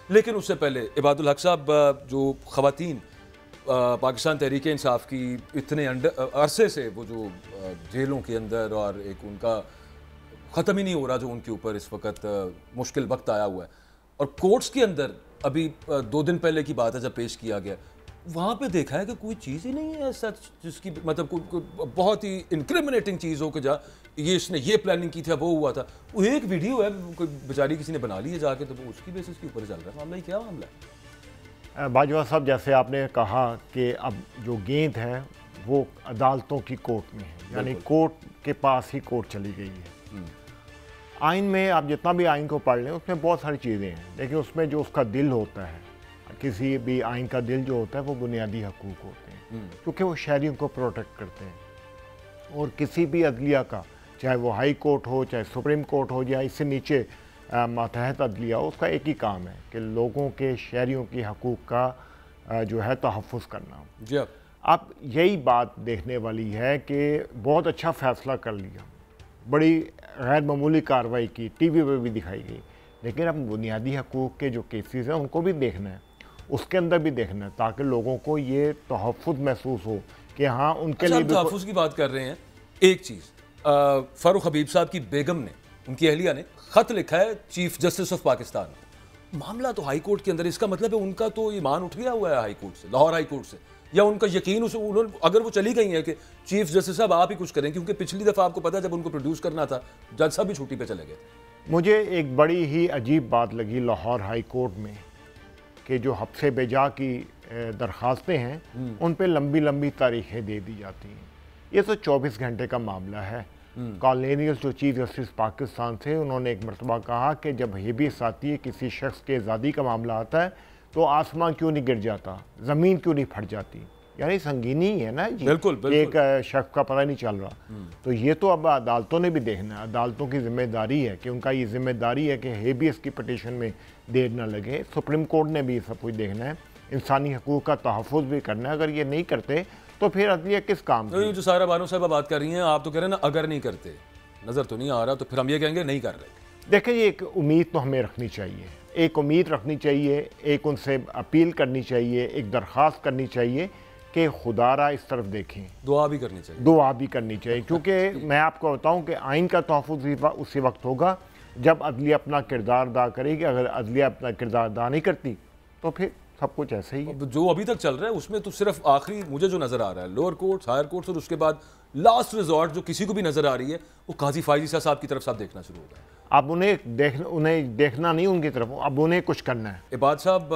لیکن اس سے پہلے عباد الحق صاحب، جو خواتین پاکستان تحریک انصاف کی اتنے عرصے سے وہ جو جیلوں کے اندر، اور ایک ان کا ختم ہی نہیں ہو رہا جو ان کے اوپر اس وقت مشکل وقت آیا ہوا ہے، اور کورٹس کے اندر ابھی 2 دن پہلے کی بات ہے جب پیش کیا گیا، وہاں پہ دیکھا ہے کہ کوئی چیز ہی نہیں ہے ایسا جس کی مطلب بہت ہی انکریمنیٹنگ چیز ہو کہ جا یہ اس نے یہ پلاننگ کی تھی، وہ ہوا تھا. وہ ایک ویڈیو ہے کوئی بیچاری کسی نے بنا لی ہے جا کے، تو وہ اس کی بیسس کے اوپر چل رہا ہے معاملہ. ہی کیا معاملہ ہے؟ باجوہ صاحب، جیسے آپ نے کہا کہ اب جو گیند ہے وہ عدالتوں کی کورٹ میں ہے، یعنی کورٹ کے پاس ہی کورٹ چلی گئی ہے. آئین میں آپ جتنا بھی آئین کو پڑھ لیں اس میں بہت ساری چیزیں ہیں، لیکن اس میں جو اس کا دل ہوتا ہے، کسی بھی آئین کا دل جو ہوتا ہے وہ بنیادی حقوق ہوتے ہیں، کیونکہ وہ شہریوں کو پروٹیکٹ کرتے ہیں. اور کسی بھی عدلیہ کا، چاہے وہ ہائی کورٹ ہو، چاہے سپریم کورٹ ہو، یا اس سے نیچے ماتحت عدلیہ ہو، اس کا ایک ہی کام ہے کہ لوگوں کے، شہریوں کی حقوق کا جو ہے تحفظ کرنا. جی اب یہی بات دیکھنے والی ہے کہ بہت اچھا فیصلہ کر لیا، بڑی غیر معمولی کارروائی کی، ٹی وی پہ بھی دکھائی گئی، لیکن اب بنیادی حقوق کے جو کیسز ہیں ان کو بھی دیکھنا ہے، اس کے اندر بھی دیکھنا ہے، تاکہ لوگوں کو یہ تحفظ محسوس ہو کہ ہاں ان کے لیے بھی. تحفظ کی بات کر رہے ہیں، ایک چیز فاروق حبیب صاحب کی بیگم نے، ان کی اہلیہ نے خط لکھا ہے چیف جسٹس آف پاکستان. معاملہ تو ہائی کورٹ کے اندر، اس کا مطلب ہے ان کا تو ایمان اٹھ گیا ہوا ہے ہائی کورٹ سے، لاہور ہائی کورٹ سے، یا ان کا یقین اگر وہ چلی گئی ہیں کہ چیف جسٹس صاحب آپ ہی کچھ کریں، کیونکہ پچھلی دفعہ آپ کو پتا جب ان کو پروڈیوس کرنا تھا جج صاحب بھی چھٹی پہ چلے گئے تھے. مجھے ایک بڑی ہی عجیب بات لگی لاہور ہائی کورٹ میں کہ جو حبس بجا کی درخواستیں ہیں ان پہ لمبی لمبی تاریخیں دے دی جاتی ہیں. یہ تو 24 گھنٹے کا معاملہ ہے. کالینیس جو چیف جسٹس پاکستان تھے، انہوں نے ایک مرتبہ کہا کہ جب ہیبیس آتی ہے، کسی شخص کے آزادی کا معاملہ آتا ہے، تو آسمان کیوں نہیں گر جاتا، زمین کیوں نہیں پھٹ جاتی. یعنی سنگینی ہی ہے نا جی، ایک شخص کا پتہ نہیں چل رہا. تو یہ تو اب عدالتوں نے بھی دیکھنا ہے، عدالتوں کی ذمہ داری ہے کہ ان کا یہ ذمہ داری ہے کہ ہیبیس کی پٹیشن میں دیر نہ لگے. سپریم کورٹ نے بھی یہ سب کچھ دیکھنا ہے، انسانی حقوق کا تحفظ بھی کرنا ہے. اگر یہ نہیں کرتے تو پھر عدلیہ کس کام کی؟ جو سارا بانو صاحبہ بات کر رہی ہیں، آپ تو کہہ رہے ہیں نا اگر نہیں کرتے، نظر تو نہیں آ رہا، تو پھر ہم یہ کہیں گے نہیں کر رہے. دیکھیں یہ ایک امید تو ہمیں رکھنی چاہیے، ایک امید رکھنی چاہیے، ایک ان سے اپیل کرنی چاہیے، ایک درخواست کرنی چاہیے کہ خدا را اس طرف دیکھیں. دعا بھی کرنی چاہیے. دعا بھی کرنی چاہیے، کیونکہ میں آپ کو بتاؤں کہ آئین کا تحفظ اسی وقت ہوگا جب عدلیہ اپنا کردار ادا کرے گی. اگر عدلیہ اپنا کردار ادا نہیں کرتی تو پھر سب کچھ ایسے ہی ہے. جو ابھی تک چل رہا ہے اس میں تو صرف آخری مجھے جو نظر آ رہا ہے لوور کورٹس، ہائر کورٹس، اور اس کے بعد لاسٹ ریزورٹ جو کسی کو بھی نظر آ رہی ہے وہ قاضی فائز عیسیٰ صاحب کی طرف سے آپ دیکھنا شروع ہو گئے. اب انہیں دیکھنا نہیں ان کی طرف، اب انہیں کچھ کرنا ہے. عباد صاحب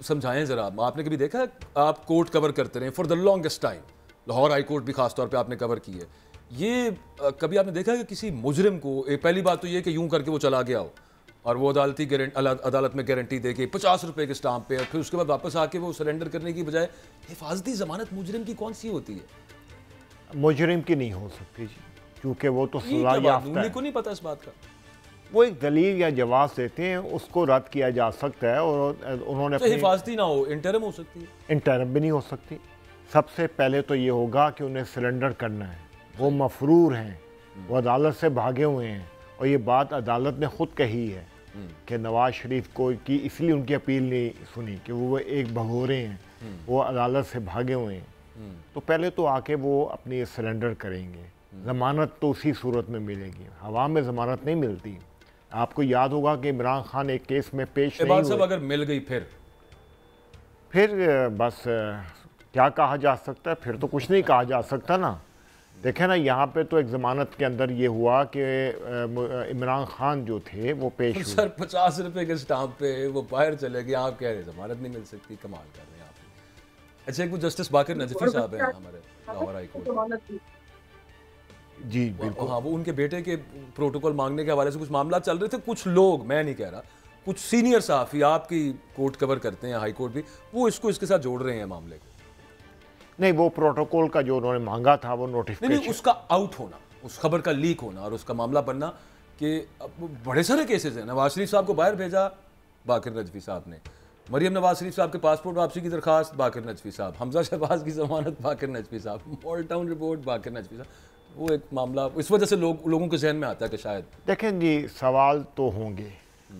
سمجھائیں ذرا، آپ نے کبھی دیکھا ہے آپ کورٹ کور کرتے رہے for the longest time, Lahore high court بھی خاص طور پہ آپ نے کور کی ہے، یہ کبھی آپ نے دیکھا کہ کسی مجرم کو، پہلی بات تو یہ کہ یوں کر کے وہ چلا گیا ہو اور وہ عدالت میں گارنٹی دے کے 50 روپے کے سٹامپ پہ، اور پھر اس کے بعد واپس آ کے وہ سرنڈر کرنے کی بجائے حفاظتی ضمانت مجرم کی کون سی ہوتی ہے؟ مجرم کی نہیں ہو سکتی جی، کیونکہ وہ تو سزا یافتہ ہے. کو نہیں پتا اس بات کا. وہ ایک دلیل یا جواز دیتے ہیں، اس کو رد کیا جا سکتا ہے، اور انہوں نے حفاظتی نہ ہو، انٹرم ہو سکتی ہے. انٹرم بھی نہیں ہو سکتی. سب سے پہلے تو یہ ہوگا کہ انہیں سرنڈر کرنا ہے. وہ مفرور ہیں، وہ عدالت سے بھاگے ہوئے ہیں، اور یہ بات عدالت نے خود کہی ہے کہ نواز شریف کو کی اس لیے ان کی اپیل نہیں سنی کہ وہ ایک بھگورے ہیں، وہ عدالت سے بھاگے ہوئے ہیں. تو پہلے تو آ کے وہ اپنی سرنڈر کریں گے. ضمانت تو اسی صورت میں ملے گی، ہوا میں ضمانت نہیں ملتی. آپ کو یاد ہوگا کہ عمران خان ایک کیس میں پیش نہیں ہوئے. اگر مل گئی پھر بس کیا کہا جا سکتا ہے؟ پھر تو کچھ نہیں کہا جا سکتا نا. دیکھیں نا، یہاں پہ تو ایک ضمانت کے اندر یہ ہوا کہ عمران خان جو تھے وہ پیش ہوئے. سر 50 روپے کے سٹامپ پہ وہ باہر چلے گئے، آپ کہہ رہے ضمانت نہیں مل سکتی، کمال کر رہے ہیں آپ. اچھا، ایک وہ جسٹس باقر نجفی صاحب ہیں ہمارے لاہور ہائی کورٹ. جی بالکل. ہاں، وہ ان کے بیٹے کے پروٹوکول مانگنے کے حوالے سے کچھ معاملات چل رہے تھے. کچھ لوگ، میں نہیں کہہ رہا، کچھ سینئر صحافی آپ کی کورٹ کور کرتے ہیں، ہائی کورٹ بھی، وہ اس کے ساتھ جوڑ رہے ہیں معاملے کو. نہیں، وہ پروٹوکول کا جو انہوں نے مانگا تھا وہ نوٹیفیکیشن، نہیں، اس کا آؤٹ ہونا، اس خبر کا لیک ہونا اور اس کا معاملہ بننا کہ بڑے سارے کیسز ہیں. نواز شریف صاحب کو باہر بھیجا باقر نجفی صاحب نے، مریم نواز شریف صاحب کے پاسپورٹ واپسی کی درخواست باقر نجفی صاحب، حمزہ شہباز کی ضمانت باقر نجفی صاحب، مال ٹاؤن رپورٹ باقر نجفی صاحب. وہ ایک معاملہ اس وجہ سے لوگوں کے ذہن میں آتا ہے کہ شاید. دیکھیں جی، سوال تو ہوں گے،